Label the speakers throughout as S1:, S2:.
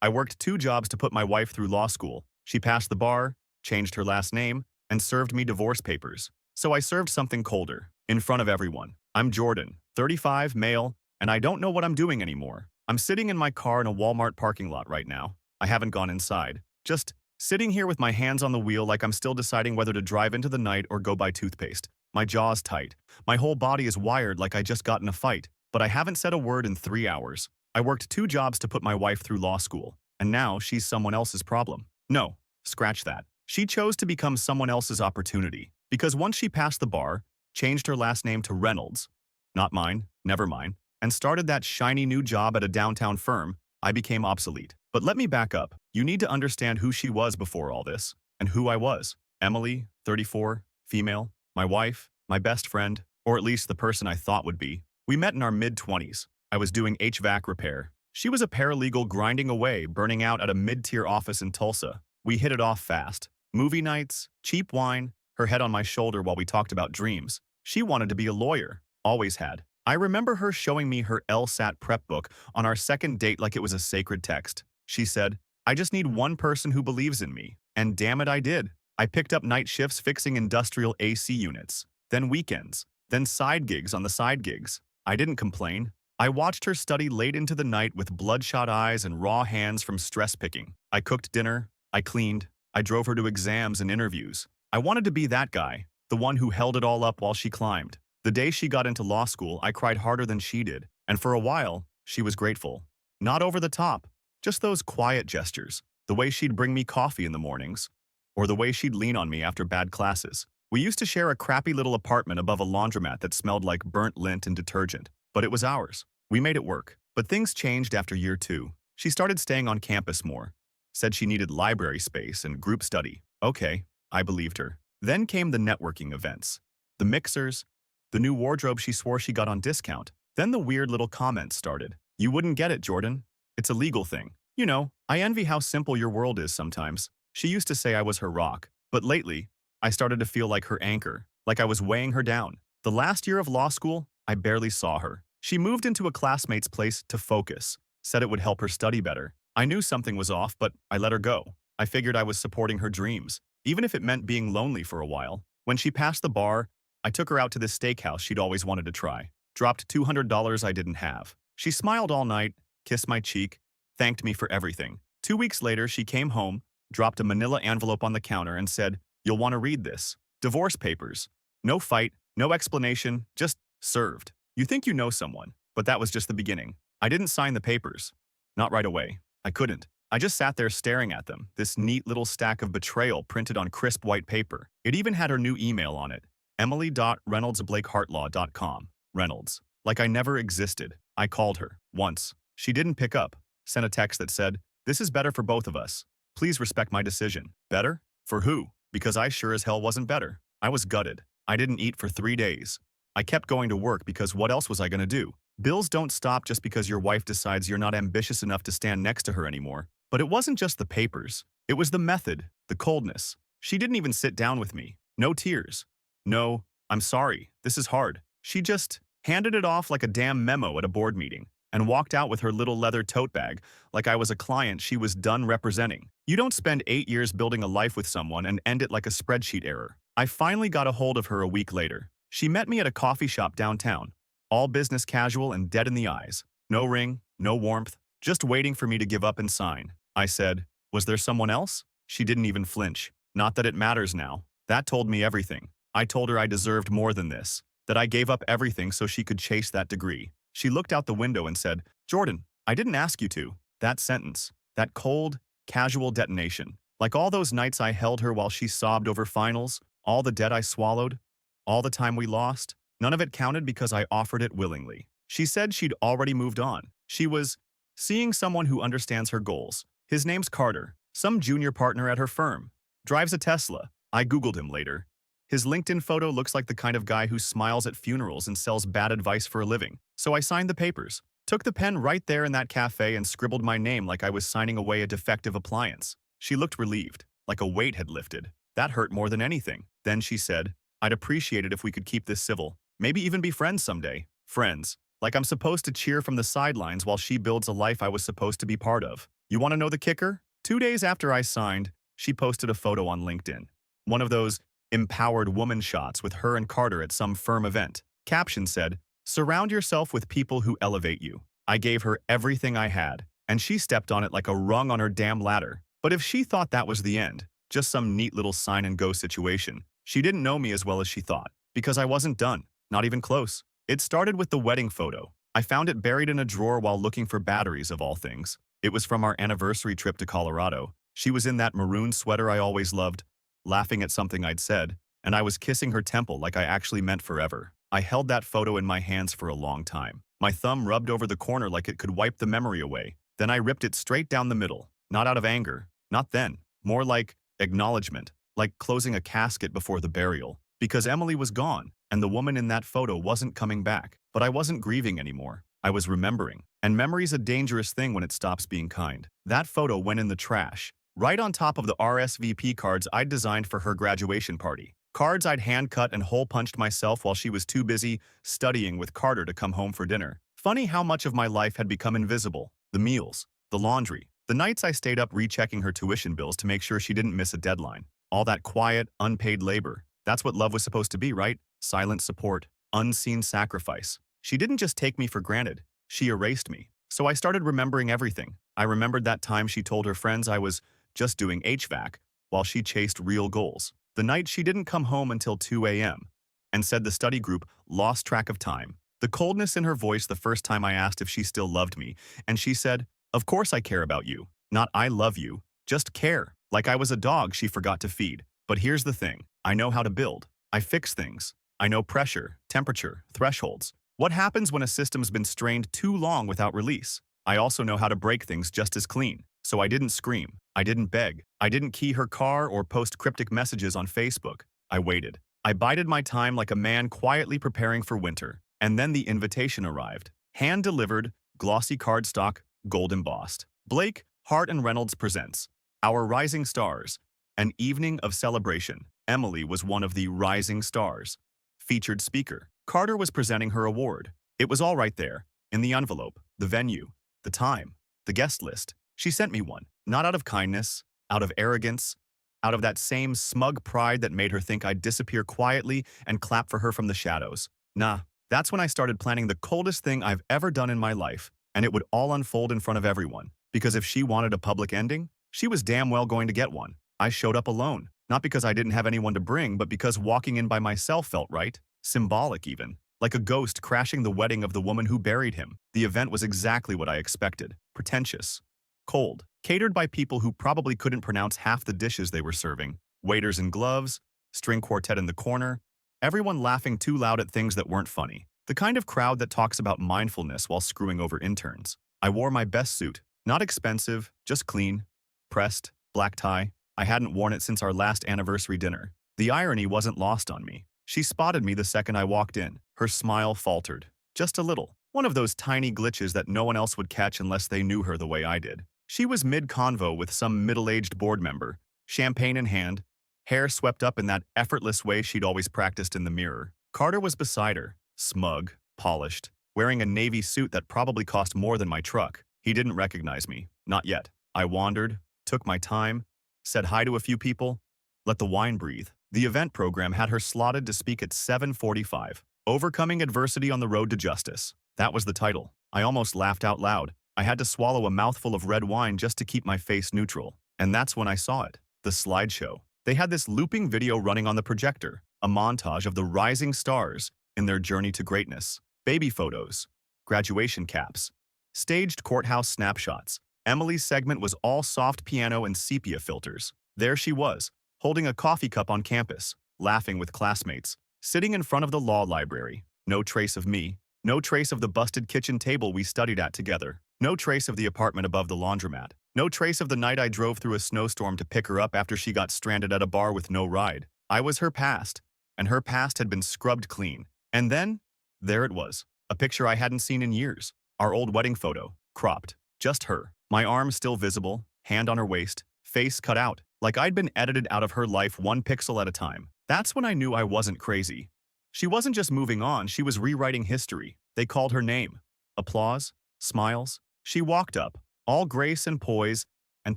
S1: I worked 2 jobs to put my wife through law school. She passed the bar, changed her last name, and served me divorce papers. So I served something colder, in front of everyone. I'm Jordan, 35, male, and I don't know what I'm doing anymore. I'm sitting in my car in a Walmart parking lot right now. I haven't gone inside. Just sitting here with my hands on the wheel like I'm still deciding whether to drive into the night or go buy toothpaste. My jaw's tight. My whole body is wired like I just got in a fight. But I haven't said a word in 3 hours. I worked 2 jobs to put my wife through law school, and now she's someone else's problem. No, scratch that. She chose to become someone else's opportunity, because once she passed the bar, changed her last name to Reynolds, not mine, never mine, and started that shiny new job at a downtown firm, I became obsolete. But let me back up. You need to understand who she was before all this, and who I was. Emily, 34, female, my wife, my best friend, or at least the person I thought would be. We met in our mid-20s. I was doing HVAC repair. She was a paralegal grinding away, burning out at a mid-tier office in Tulsa. We hit it off fast. Movie nights, cheap wine, her head on my shoulder while we talked about dreams. She wanted to be a lawyer, always had. I remember her showing me her LSAT prep book on our second date like it was a sacred text. She said, "I just need one person who believes in me." And damn it, I did. I picked up night shifts fixing industrial AC units, then weekends, then side gigs on the side gigs. I didn't complain. I watched her study late into the night with bloodshot eyes and raw hands from stress picking. I cooked dinner, I cleaned, I drove her to exams and interviews. I wanted to be that guy, the one who held it all up while she climbed. The day she got into law school, I cried harder than she did, and for a while, she was grateful. Not over the top, just those quiet gestures, the way she'd bring me coffee in the mornings, or the way she'd lean on me after bad classes. We used to share a crappy little apartment above a laundromat that smelled like burnt lint and detergent, but it was ours. We made it work. But things changed after year 2. She started staying on campus more, said she needed library space and group study. Okay, I believed her. Then came the networking events, the mixers, the new wardrobe she swore she got on discount. Then the weird little comments started. "You wouldn't get it, Jordan. It's a legal thing. You know, I envy how simple your world is sometimes." She used to say I was her rock, but lately, I started to feel like her anchor, like I was weighing her down. The last year of law school, I barely saw her. She moved into a classmate's place to focus, said it would help her study better. I knew something was off, but I let her go. I figured I was supporting her dreams, even if it meant being lonely for a while. When she passed the bar, I took her out to this steakhouse she'd always wanted to try. Dropped $200 I didn't have. She smiled all night, kissed my cheek, thanked me for everything. 2 weeks later, she came home, dropped a manila envelope on the counter and said, "You'll want to read this. Divorce papers. No fight, no explanation, just served." You think you know someone, but that was just the beginning. I didn't sign the papers. Not right away. I couldn't. I just sat there staring at them, this neat little stack of betrayal printed on crisp white paper. It even had her new email on it, emily.reynoldsblakehartlaw.com. Reynolds. Like I never existed. I called her. Once. She didn't pick up. Sent a text that said, "This is better for both of us. Please respect my decision." Better? For who? Because I sure as hell wasn't better. I was gutted. I didn't eat for 3 days. I kept going to work because what else was I going to do? Bills don't stop just because your wife decides you're not ambitious enough to stand next to her anymore. But it wasn't just the papers. It was the method, the coldness. She didn't even sit down with me. No tears. No, "I'm sorry, this is hard." She just handed it off like a damn memo at a board meeting and walked out with her little leather tote bag like I was a client she was done representing. You don't spend 8 years building a life with someone and end it like a spreadsheet error. I finally got a hold of her a week later. She met me at a coffee shop downtown, all business casual and dead in the eyes. No ring, no warmth, just waiting for me to give up and sign. I said, "Was there someone else?" She didn't even flinch. Not that it matters now. That told me everything. I told her I deserved more than this, that I gave up everything so she could chase that degree. She looked out the window and said, "Jordan, I didn't ask you to." That sentence, that cold, casual detonation, like all those nights I held her while she sobbed over finals, all the debt I swallowed, all the time we lost, none of it counted because I offered it willingly. She said she'd already moved on. She was seeing someone who understands her goals. His name's Carter, some junior partner at her firm. Drives a Tesla. I Googled him later. His LinkedIn photo looks like the kind of guy who smiles at funerals and sells bad advice for a living. So I signed the papers. Took the pen right there in that cafe and scribbled my name like I was signing away a defective appliance. She looked relieved, like a weight had lifted. That hurt more than anything. Then she said, "I'd appreciate it if we could keep this civil. Maybe even be friends someday." Friends. Like I'm supposed to cheer from the sidelines while she builds a life I was supposed to be part of. You want to know the kicker? 2 days after I signed, she posted a photo on LinkedIn. One of those empowered woman shots with her and Carter at some firm event. Caption said, "Surround yourself with people who elevate you." I gave her everything I had, and she stepped on it like a rung on her damn ladder. But if she thought that was the end, just some neat little sign-and-go situation, she didn't know me as well as she thought, because I wasn't done, not even close. It started with the wedding photo. I found it buried in a drawer while looking for batteries, of all things. It was from our anniversary trip to Colorado. She was in that maroon sweater I always loved, laughing at something I'd said, and I was kissing her temple like I actually meant forever. I held that photo in my hands for a long time. My thumb rubbed over the corner like it could wipe the memory away. Then I ripped it straight down the middle, not out of anger, not then, more like acknowledgement, like closing a casket before the burial. Because Emily was gone, and the woman in that photo wasn't coming back. But I wasn't grieving anymore. I was remembering. And memory's a dangerous thing when it stops being kind. That photo went in the trash, right on top of the RSVP cards I'd designed for her graduation party. Cards I'd hand-cut and hole-punched myself while she was too busy studying with Carter to come home for dinner. Funny how much of my life had become invisible. The meals, the laundry, the nights I stayed up rechecking her tuition bills to make sure she didn't miss a deadline. All that quiet, unpaid labor. That's what love was supposed to be, right? Silent support, unseen sacrifice. She didn't just take me for granted. She erased me. So I started remembering everything. I remembered that time she told her friends I was just doing HVAC while she chased real goals. The night she didn't come home until 2 a.m. and said the study group lost track of time. The coldness in her voice the first time I asked if she still loved me, and she said, "Of course I care about you. Not I love you. Just care." Like I was a dog she forgot to feed. But here's the thing. I know how to build. I fix things. I know pressure, temperature, thresholds. What happens when a system's been strained too long without release? I also know how to break things just as clean. So I didn't scream. I didn't beg. I didn't key her car or post cryptic messages on Facebook. I waited. I bided my time like a man quietly preparing for winter. And then the invitation arrived. Hand-delivered, glossy cardstock, gold embossed. Blake, Hart & Reynolds presents Our Rising Stars, an evening of celebration. Emily was one of the rising stars. Featured speaker. Carter was presenting her award. It was all right there, in the envelope, the venue, the time, the guest list. She sent me one, not out of kindness, out of arrogance, out of that same smug pride that made her think I'd disappear quietly and clap for her from the shadows. Nah, that's when I started planning the coldest thing I've ever done in my life, and it would all unfold in front of everyone. Because if she wanted a public ending, she was damn well going to get one. I showed up alone, not because I didn't have anyone to bring, but because walking in by myself felt right, symbolic even. Like a ghost crashing the wedding of the woman who buried him. The event was exactly what I expected. Pretentious. Cold. Catered by people who probably couldn't pronounce half the dishes they were serving. Waiters in gloves, string quartet in the corner, everyone laughing too loud at things that weren't funny. The kind of crowd that talks about mindfulness while screwing over interns. I wore my best suit. Not expensive, just clean, pressed, black tie. I hadn't worn it since our last anniversary dinner. The irony wasn't lost on me. She spotted me the second I walked in. Her smile faltered. Just a little. One of those tiny glitches that no one else would catch unless they knew her the way I did. She was mid-convo with some middle-aged board member, champagne in hand, hair swept up in that effortless way she'd always practiced in the mirror. Carter was beside her, smug, polished, wearing a navy suit that probably cost more than my truck. He didn't recognize me. Not yet. I wandered, took my time, said hi to a few people, let the wine breathe. The event program had her slotted to speak at 7:45. Overcoming Adversity on the Road to Justice. That was the title. I almost laughed out loud. I had to swallow a mouthful of red wine just to keep my face neutral. And that's when I saw it. The slideshow. They had this looping video running on the projector, a montage of the rising stars in their journey to greatness. Baby photos, graduation caps, staged courthouse snapshots. Emily's segment was all soft piano and sepia filters. There she was, holding a coffee cup on campus, laughing with classmates, sitting in front of the law library. No trace of me. No trace of the busted kitchen table we studied at together. No trace of the apartment above the laundromat. No trace of the night I drove through a snowstorm to pick her up after she got stranded at a bar with no ride. I was her past, and her past had been scrubbed clean. And then, there it was, a picture I hadn't seen in years. Our old wedding photo, cropped. Just her. My arm still visible, hand on her waist, face cut out, like I'd been edited out of her life one pixel at a time. That's when I knew I wasn't crazy. She wasn't just moving on, she was rewriting history. They called her name. Applause, smiles. She walked up, all grace and poise, and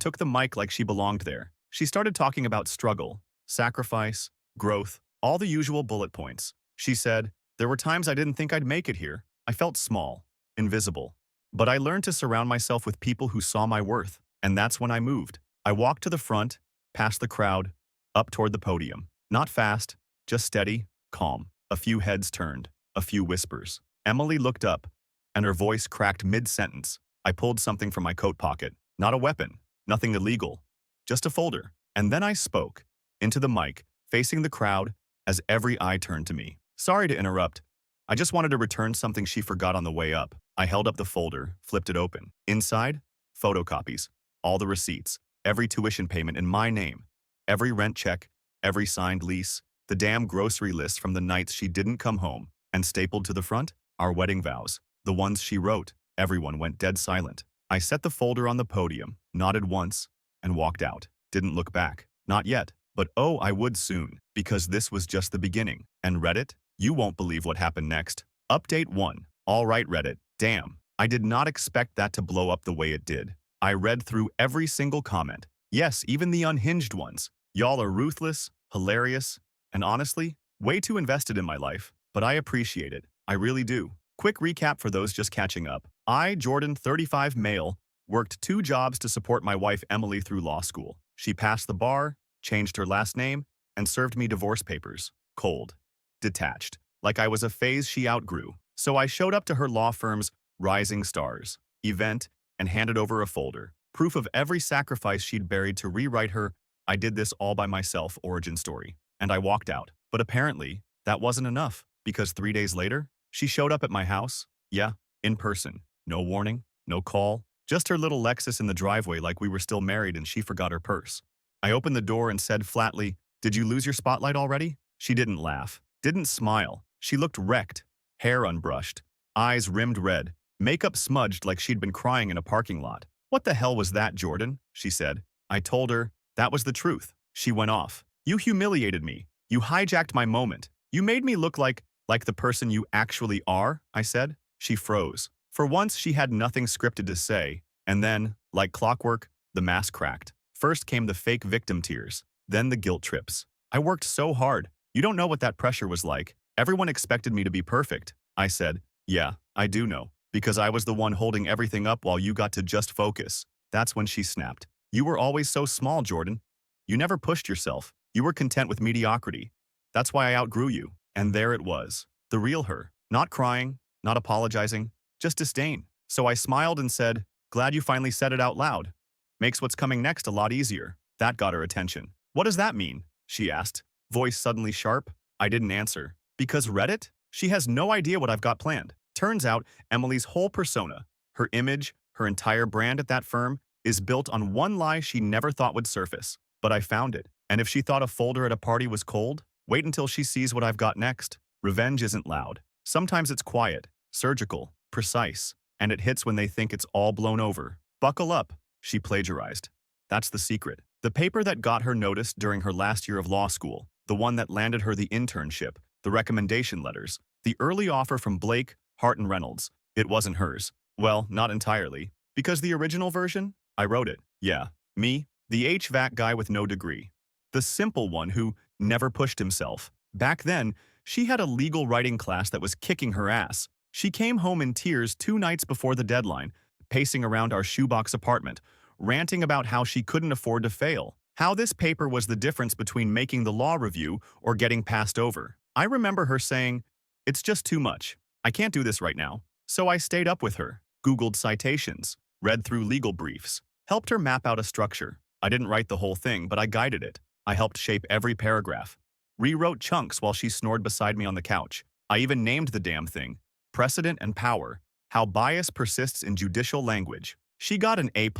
S1: took the mic like she belonged there. She started talking about struggle, sacrifice, growth, all the usual bullet points. She said, "There were times I didn't think I'd make it here. I felt small, invisible. But I learned to surround myself with people who saw my worth, and that's when I moved. I walked to the front, past the crowd, up toward the podium. Not fast, just steady, calm. A few heads turned, a few whispers. Emily looked up, and her voice cracked mid-sentence. I pulled something from my coat pocket. Not a weapon, nothing illegal, just a folder. And then I spoke, into the mic, facing the crowd, as every eye turned to me. Sorry to interrupt. I just wanted to return something she forgot on the way up. I held up the folder, flipped it open. Inside, photocopies, all the receipts, every tuition payment in my name, every rent check, every signed lease, the damn grocery list from the nights she didn't come home, and stapled to the front, our wedding vows, the ones she wrote. Everyone went dead silent. I set the folder on the podium, nodded once, and walked out. Didn't look back. Not yet. But oh, I would soon, because this was just the beginning. And Reddit? You won't believe what happened next. Update 1. All right, Reddit. Damn. I did not expect that to blow up the way it did. I read through every single comment. Yes, even the unhinged ones. Y'all are ruthless, hilarious, and honestly, way too invested in my life. But I appreciate it. I really do. Quick recap for those just catching up. I, Jordan, 35 male, worked 2 jobs to support my wife Emily through law school. She passed the bar, changed her last name, and served me divorce papers. Cold. Detached. Like I was a phase she outgrew. So I showed up to her law firm's Rising Stars event and handed over a folder. Proof of every sacrifice she'd buried to rewrite her "I did this all by myself" origin story. And I walked out. But apparently, that wasn't enough, because 3 days later, she showed up at my house. Yeah, in person. No warning, no call. Just her little Lexus in the driveway like we were still married and she forgot her purse. I opened the door and said flatly, "Did you lose your spotlight already?" She didn't laugh, didn't smile. She looked wrecked, hair unbrushed, eyes rimmed red, makeup smudged like she'd been crying in a parking lot. "What the hell was that, Jordan?" she said. I told her that was the truth. She went off. "You humiliated me. You hijacked my moment. You made me look like the person you actually are," I said. She froze. For once, she had nothing scripted to say. And then, like clockwork, the mask cracked. First came the fake victim tears, then the guilt trips. "I worked so hard. You don't know what that pressure was like. Everyone expected me to be perfect." I said, "Yeah, I do know. Because I was the one holding everything up while you got to just focus." That's when she snapped. "You were always so small, Jordan. You never pushed yourself. You were content with mediocrity. That's why I outgrew you." And there it was. The real her. Not crying, not apologizing, just disdain. So I smiled and said, "Glad you finally said it out loud. Makes what's coming next a lot easier." That got her attention. "What does that mean?" she asked, voice suddenly sharp. I didn't answer. Because Reddit? She has no idea what I've got planned. Turns out, Emily's whole persona, her image, her entire brand at that firm, is built on one lie she never thought would surface. But I found it. And if she thought a folder at a party was cold, wait until she sees what I've got next. Revenge isn't loud. Sometimes it's quiet, surgical, precise, and it hits when they think it's all blown over. Buckle up, she plagiarized. That's the secret. The paper that got her noticed during her last year of law school, the one that landed her the internship, the recommendation letters, the early offer from Blake, Hart and Reynolds. It wasn't hers. Well, not entirely. Because the original version? I wrote it. Yeah, me, the HVAC guy with no degree. The simple one who never pushed himself. Back then, she had a legal writing class that was kicking her ass. She came home in tears 2 nights before the deadline, pacing around our shoebox apartment, ranting about how she couldn't afford to fail, how this paper was the difference between making the law review or getting passed over. I remember her saying, "It's just too much. I can't do this right now." So I stayed up with her, Googled citations, read through legal briefs, helped her map out a structure. I didn't write the whole thing, but I guided it. I helped shape every paragraph, rewrote chunks while she snored beside me on the couch. I even named the damn thing, Precedent and Power, How Bias Persists in Judicial Language. She got an A+.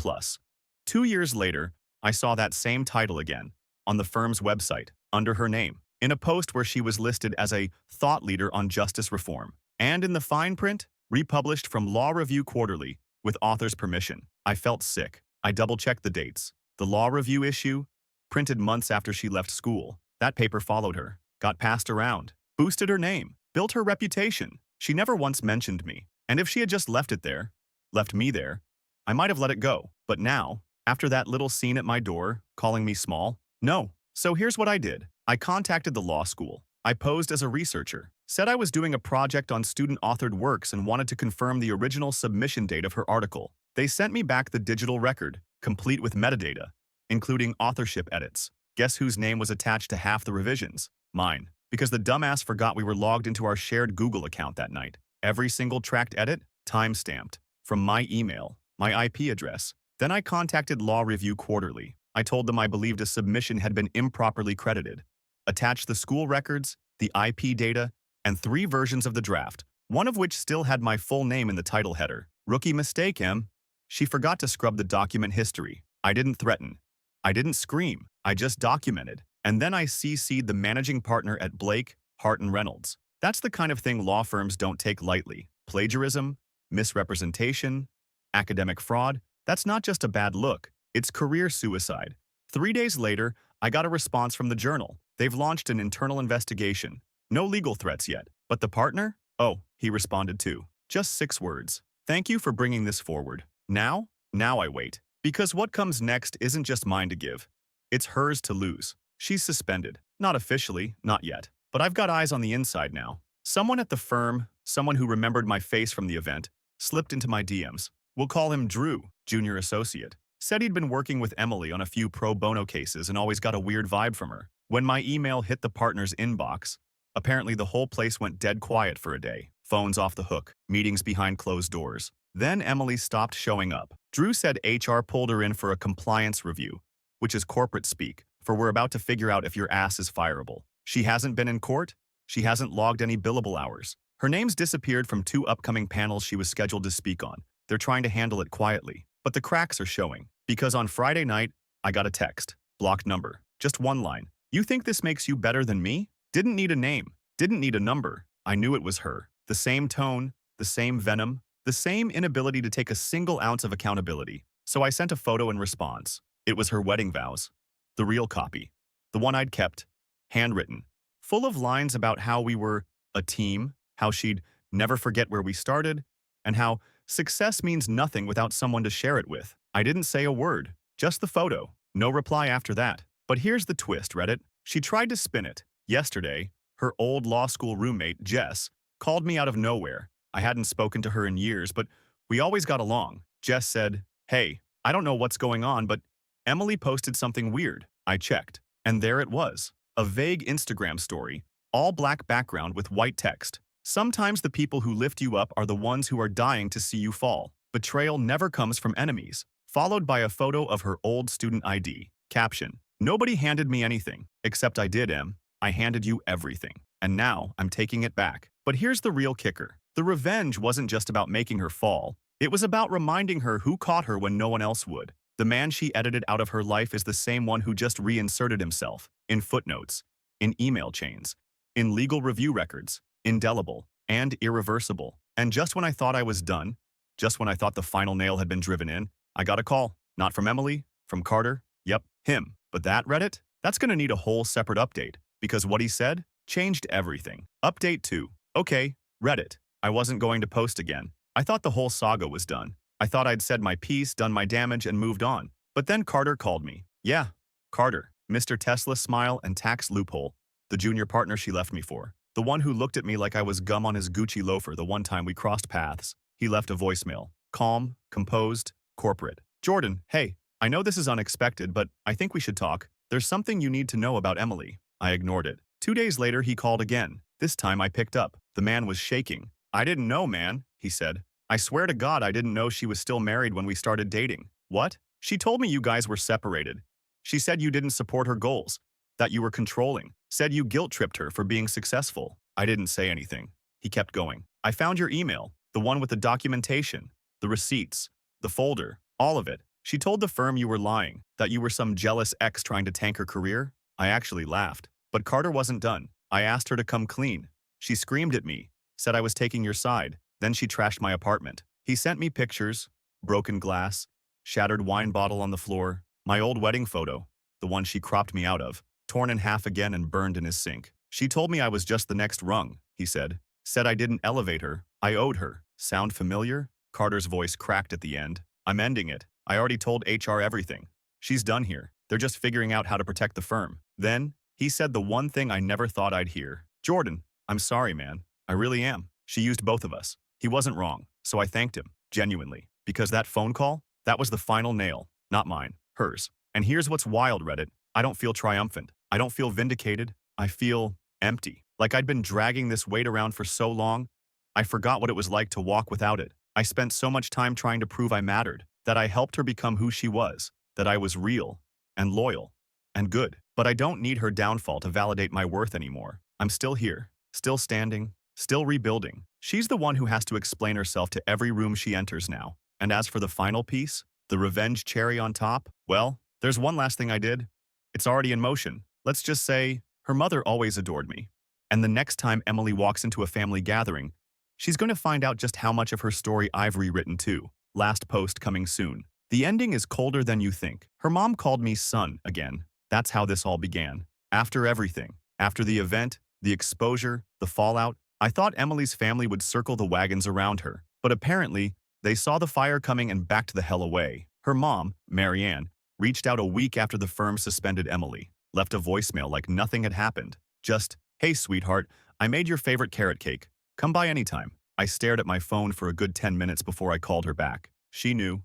S1: 2 years later, I saw that same title again, on the firm's website, under her name, in a post where she was listed as a thought leader on justice reform, and in the fine print, republished from Law Review Quarterly, with author's permission. I felt sick. I double-checked the dates. The Law Review issue, printed months after she left school. That paper followed her, got passed around, boosted her name, built her reputation. She never once mentioned me. And if she had just left me there, I might have let it go. But now, after that little scene at my door, calling me small, no. So here's what I did. I contacted the law school. I posed as a researcher, said I was doing a project on student-authored works and wanted to confirm the original submission date of her article. They sent me back the digital record, complete with metadata, including authorship edits. Guess whose name was attached to half the revisions? Mine. Because the dumbass forgot we were logged into our shared Google account that night. Every single tracked edit, time-stamped, from my email, my IP address. Then I contacted Law Review Quarterly. I told them I believed a submission had been improperly credited. Attached the school records, the IP data, and 3 versions of the draft, one of which still had my full name in the title header. Rookie mistake, Em. She forgot to scrub the document history. I didn't threaten. I didn't scream. I just documented. And then I CC'd the managing partner at Blake, Hart & Reynolds. That's the kind of thing law firms don't take lightly. Plagiarism, misrepresentation, academic fraud. That's not just a bad look. It's career suicide. 3 days later, I got a response from the Journal. They've launched an internal investigation. No legal threats yet. But the partner? Oh, he responded too. Just 6 words. Thank you for bringing this forward. Now I wait. Because what comes next isn't just mine to give. It's hers to lose. She's suspended. Not officially, not yet. But I've got eyes on the inside now. Someone at the firm, someone who remembered my face from the event, slipped into my DMs. We'll call him Drew, junior associate. Said he'd been working with Emily on a few pro bono cases and always got a weird vibe from her. When my email hit the partner's inbox, apparently the whole place went dead quiet for a day. Phones off the hook, meetings behind closed doors. Then Emily stopped showing up. Drew said HR pulled her in for a compliance review, which is corporate speak, for we're about to figure out if your ass is fireable. She hasn't been in court. She hasn't logged any billable hours. Her name's disappeared from 2 upcoming panels she was scheduled to speak on. They're trying to handle it quietly. But the cracks are showing. Because on Friday night, I got a text. Blocked number. Just 1 line. You think this makes you better than me? Didn't need a name. Didn't need a number. I knew it was her. The same tone, the same venom, the same inability to take a single ounce of accountability. So I sent a photo in response. It was her wedding vows. The real copy. The one I'd kept. Handwritten. Full of lines about how we were a team, how she'd never forget where we started, and how success means nothing without someone to share it with. I didn't say a word. Just the photo. No reply after that. But here's the twist, Reddit. She tried to spin it. Yesterday, her old law school roommate, Jess, called me out of nowhere. I hadn't spoken to her in years, but we always got along. Jess said, "Hey, I don't know what's going on, but Emily posted something weird." I checked, and there it was. A vague Instagram story, all black background with white text. Sometimes the people who lift you up are the ones who are dying to see you fall. Betrayal never comes from enemies. Followed by a photo of her old student ID. Caption: Nobody handed me anything, except I did, Em. I handed you everything. And now I'm taking it back. But here's the real kicker. The revenge wasn't just about making her fall. It was about reminding her who caught her when no one else would. The man she edited out of her life is the same one who just reinserted himself. In footnotes, in email chains, in legal review records, indelible, and irreversible. And just when I thought I was done, just when I thought the final nail had been driven in, I got a call. Not from Emily, from Carter. Yep, him. But that Reddit? That's gonna need a whole separate update. Because what he said changed everything. Update 2. Okay, Reddit. I wasn't going to post again. I thought the whole saga was done. I thought I'd said my piece, done my damage, and moved on. But then Carter called me. Yeah, Carter. Mr. Tesla smile and tax loophole. The junior partner she left me for. The one who looked at me like I was gum on his Gucci loafer the one time we crossed paths. He left a voicemail. Calm, composed, corporate. Jordan, hey, I know this is unexpected, but I think we should talk. There's something you need to know about Emily. I ignored it. 2 days later, he called again. This time I picked up. The man was shaking. I didn't know, man, he said. I swear to God I didn't know she was still married when we started dating. What? She told me you guys were separated. She said you didn't support her goals, that you were controlling, said you guilt-tripped her for being successful. I didn't say anything. He kept going. I found your email, the one with the documentation, the receipts, the folder, all of it. She told the firm you were lying, that you were some jealous ex trying to tank her career. I actually laughed. But Carter wasn't done. I asked her to come clean. She screamed at me, said I was taking your side. Then she trashed my apartment. He sent me pictures, broken glass, shattered wine bottle on the floor, my old wedding photo, the one she cropped me out of, torn in half again and burned in his sink. She told me I was just the next rung, he said. Said I didn't elevate her. I owed her. Sound familiar? Carter's voice cracked at the end. I'm ending it. I already told HR everything. She's done here. They're just figuring out how to protect the firm. Then, he said the one thing I never thought I'd hear. Jordan, I'm sorry, man. I really am. She used both of us. He wasn't wrong, so I thanked him, genuinely. Because that phone call, that was the final nail. Not mine, hers. And here's what's wild, Reddit. I don't feel triumphant. I don't feel vindicated. I feel empty. Like I'd been dragging this weight around for so long, I forgot what it was like to walk without it. I spent so much time trying to prove I mattered, that I helped her become who she was, that I was real, and loyal, and good. But I don't need her downfall to validate my worth anymore. I'm still here, still standing, still rebuilding. She's the one who has to explain herself to every room she enters now. And as for the final piece, the revenge cherry on top, well, there's one last thing I did. It's already in motion. Let's just say, her mother always adored me. And the next time Emily walks into a family gathering, she's going to find out just how much of her story I've rewritten too. Last post coming soon. The ending is colder than you think. Her mom called me son again. That's how this all began. After everything, after the event, the exposure, the fallout, I thought Emily's family would circle the wagons around her. But apparently, they saw the fire coming and backed the hell away. Her mom, Maryanne, reached out a week after the firm suspended Emily, left a voicemail like nothing had happened. Just, hey sweetheart, I made your favorite carrot cake. Come by anytime. I stared at my phone for a good 10 minutes before I called her back. She knew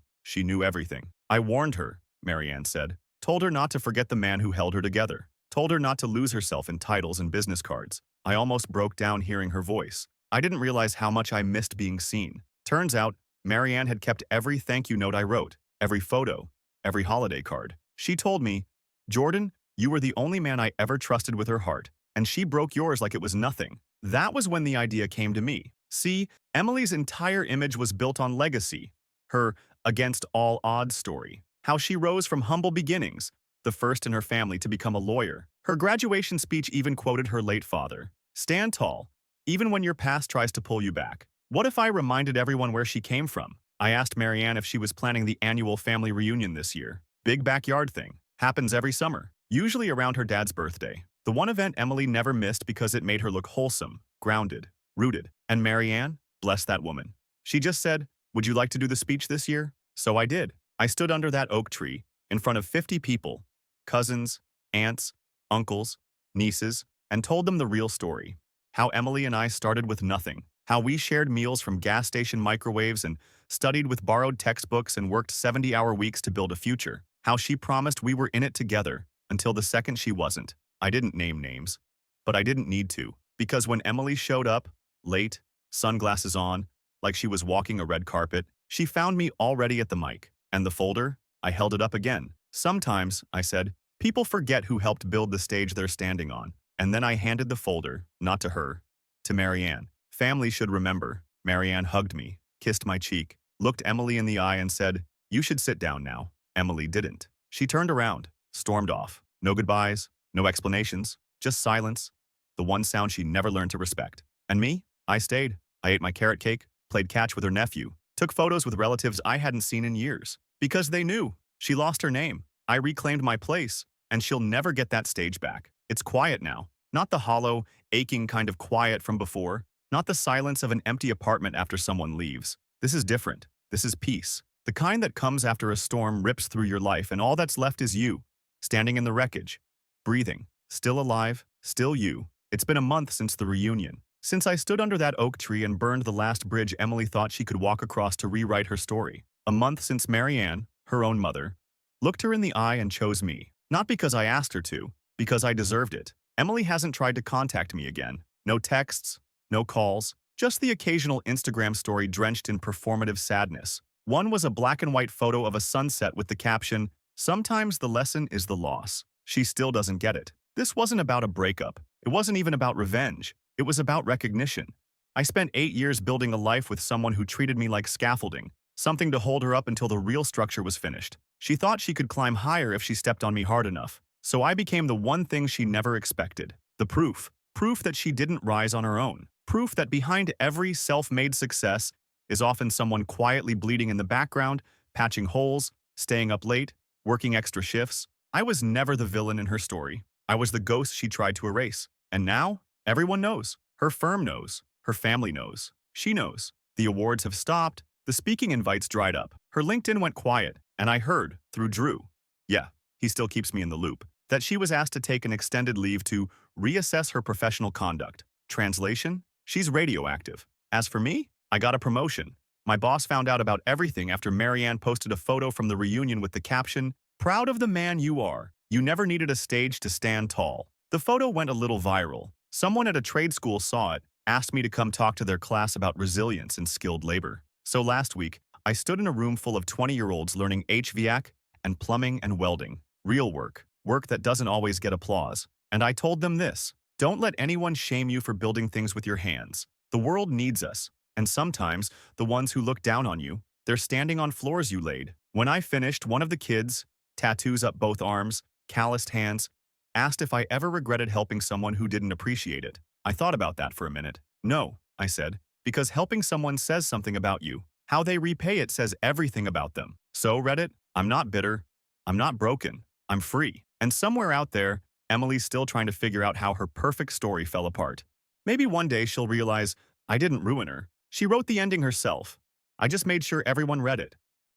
S1: everything. I warned her, Maryanne said. Told her not to forget the man who held her together. Told her not to lose herself in titles and business cards. I almost broke down hearing her voice. I didn't realize how much I missed being seen. Turns out, Maryanne had kept every thank you note I wrote, every photo, every holiday card. She told me, Jordan, you were the only man I ever trusted with her heart, and she broke yours like it was nothing. That was when the idea came to me. See, Emily's entire image was built on legacy, her against all odds story, how she rose from humble beginnings, the first in her family to become a lawyer. Her graduation speech even quoted her late father. Stand tall, even when your past tries to pull you back. What if I reminded everyone where she came from? I asked Maryanne if she was planning the annual family reunion this year. Big backyard thing. Happens every summer, usually around her dad's birthday. The one event Emily never missed because it made her look wholesome, grounded, rooted. And Maryanne, bless that woman. She just said, would you like to do the speech this year? So I did. I stood under that oak tree, in front of 50 people, cousins, aunts, uncles, nieces, and told them the real story. How Emily and I started with nothing. How we shared meals from gas station microwaves and studied with borrowed textbooks and worked 70-hour weeks to build a future. How she promised we were in it together, until the second she wasn't. I didn't name names, but I didn't need to, because when Emily showed up, late, sunglasses on, like she was walking a red carpet, she found me already at the mic. And the folder? I held it up again. Sometimes, I said, people forget who helped build the stage they're standing on. And then I handed the folder, not to her, to Maryanne. Family should remember. Maryanne hugged me, kissed my cheek, looked Emily in the eye and said, you should sit down now. Emily didn't. She turned around, stormed off. No goodbyes, no explanations, just silence. The one sound she never learned to respect. And me? I stayed. I ate my carrot cake, played catch with her nephew, took photos with relatives I hadn't seen in years. Because they knew. She lost her name. I reclaimed my place, and she'll never get that stage back. It's quiet now. Not the hollow, aching kind of quiet from before. Not the silence of an empty apartment after someone leaves. This is different. This is peace. The kind that comes after a storm rips through your life and all that's left is you, standing in the wreckage, breathing, still alive, still you. It's been a month since the reunion. Since I stood under that oak tree and burned the last bridge Emily thought she could walk across to rewrite her story. A month since Maryanne, her own mother, looked her in the eye and chose me. Not because I asked her to, because I deserved it. Emily hasn't tried to contact me again. No texts, no calls, just the occasional Instagram story drenched in performative sadness. One was a black and white photo of a sunset with the caption, "Sometimes the lesson is the loss." She still doesn't get it. This wasn't about a breakup. It wasn't even about revenge. It was about recognition. I spent 8 years building a life with someone who treated me like scaffolding, something to hold her up until the real structure was finished. She thought she could climb higher if she stepped on me hard enough. So I became the one thing she never expected. The proof. Proof that she didn't rise on her own. Proof that behind every self-made success is often someone quietly bleeding in the background, patching holes, staying up late, working extra shifts. I was never the villain in her story. I was the ghost she tried to erase. And now, everyone knows. Her firm knows. Her family knows. She knows. The awards have stopped. The speaking invites dried up. Her LinkedIn went quiet, and I heard, through Drew, yeah, he still keeps me in the loop, that she was asked to take an extended leave to reassess her professional conduct. Translation? She's radioactive. As for me, I got a promotion. My boss found out about everything after Maryanne posted a photo from the reunion with the caption, "Proud of the man you are. You never needed a stage to stand tall." The photo went a little viral. Someone at a trade school saw it, asked me to come talk to their class about resilience and skilled labor. So last week, I stood in a room full of 20-year-olds learning HVAC and plumbing and welding. Real work. Work that doesn't always get applause. And I told them this: don't let anyone shame you for building things with your hands. The world needs us. And sometimes, the ones who look down on you, they're standing on floors you laid. When I finished, one of the kids, tattoos up both arms, calloused hands, asked if I ever regretted helping someone who didn't appreciate it. I thought about that for a minute. No, I said, because helping someone says something about you. How they repay it says everything about them. So, Reddit, I'm not bitter. I'm not broken. I'm free. And somewhere out there, Emily's still trying to figure out how her perfect story fell apart. Maybe one day she'll realize I didn't ruin her. She wrote the ending herself. I just made sure everyone read it.